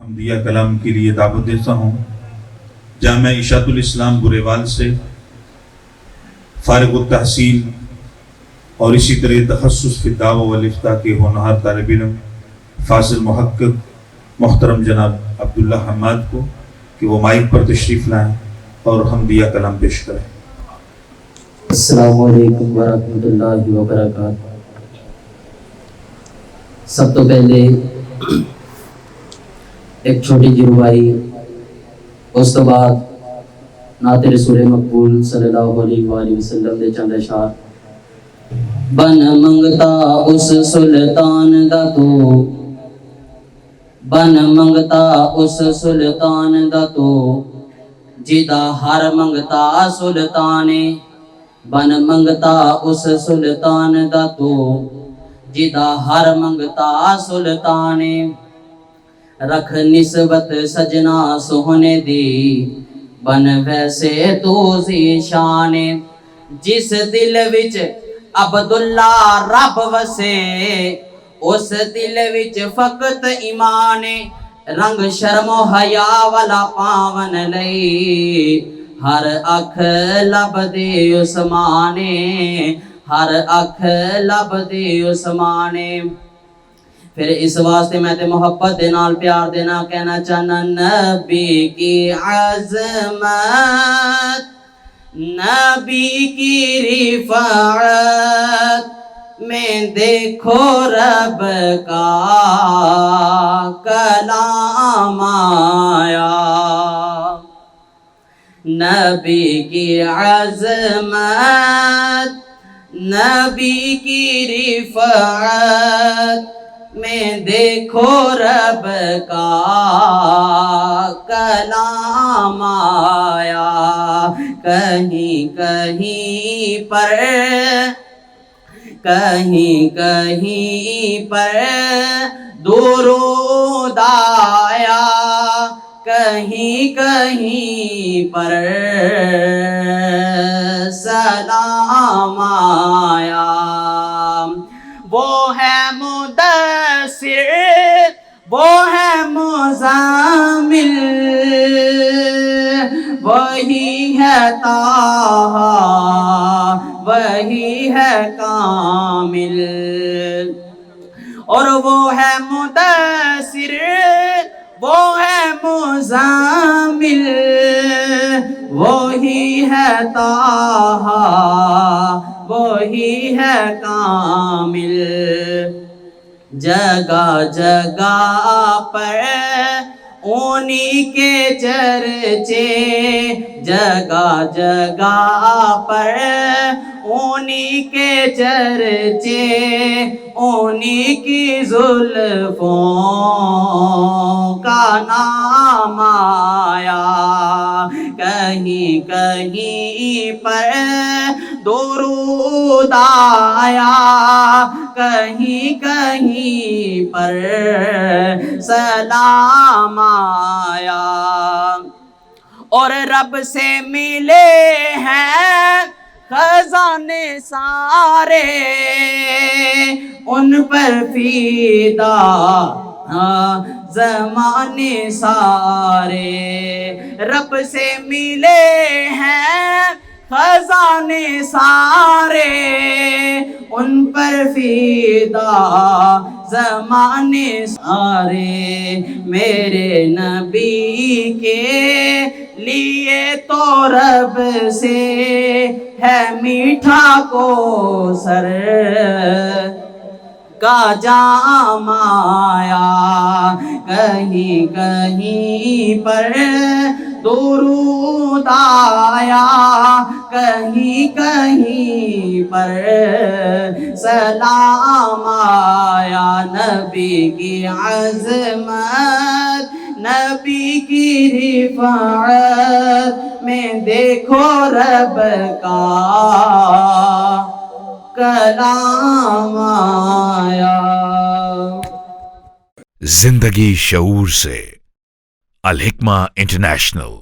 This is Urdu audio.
حمدیہ کلام کے لیے دعوت دیتا ہوں جامعہ اشاعت الاسلام بریوال سے فارغ التحصیل اور اسی طرح تخصص فی الدعوہ والافتاء کے ہونہار طالب علم فاضل محقق محترم جناب عبداللہ حماد کو کہ وہ مائک پر تشریف لائیں اور حمدیہ کلام پیش کریں۔ السلام علیکم ورحمۃ اللہ وبرکاتہ۔ سب تو پہلے ایک چھوٹی جی ربائی، اس تو بعد نعت رسول مقبول صلی اللہ علیہ وآلہ وسلم دے چند اشعار۔ بن منگتا اس سلطان دا تو، بن منگتا اس سلطان دا تو، جدا ہر منگتا سلطانے، بن منگتا اس سلطان دا تو، جدا ہر منگتا سلطانے، رکھ نسبت سجنا سوہنے دی، بن ویسے تو ذیشانے، جس دل وچ عبداللہ رب وسے، اس دل وچ فقط ایمانے، رنگ شرم و حیا والا پاون لئی، ہر اکھ لب دے عثمانے، ہر اکھ لب دے عثمانے۔ پھر اس واسطے میں تے محبت دے نال پیار دینا کہنا چاہنا، نبی کی عظمت، نبی کی رفعت میں دیکھو رب کا کلام آیا، نبی کی عظمت، نبی کی رفعت میں دیکھو رب کا کلام آیا، کہیں کہیں پر، کہیں کہیں پر درود آیا، کہیں کہیں پر سلام آیا۔ وہ ہے مدثر، وہ ہے مزمل، وہی ہے طٰہٰ، وہی ہے کامل، اور وہ ہے مدثر، وہ ہے مزمل، وہی ہے طٰہٰ، وہی ہے کامل، جگہ جگہ پر انہی کے چرچے، جگہ جگہ پر انہی کے چرچے، انہی کی زلفوں کا نام آیا، کہیں کہیں پر درود آیا، کہیں کہیں پر سلام آیا، اور رب سے ملے ہیں خزانے سارے، ان پر فیدا زمانے سارے، رب سے ملے ہیں خزانے سارے، ان پر فیدا زمانے سارے، میرے نبی کے لیے تو رب سے ہے میٹھا کوثر کا جام آیا، کہیں کہیں پر درود آیا، کہیں کہیں پر سلام آیا، نبی کی عظمت، نبی کی رفعت میں دیکھو رب کا کلام آیا۔ زندگی شعور سے، الحکمہ انٹرنیشنل۔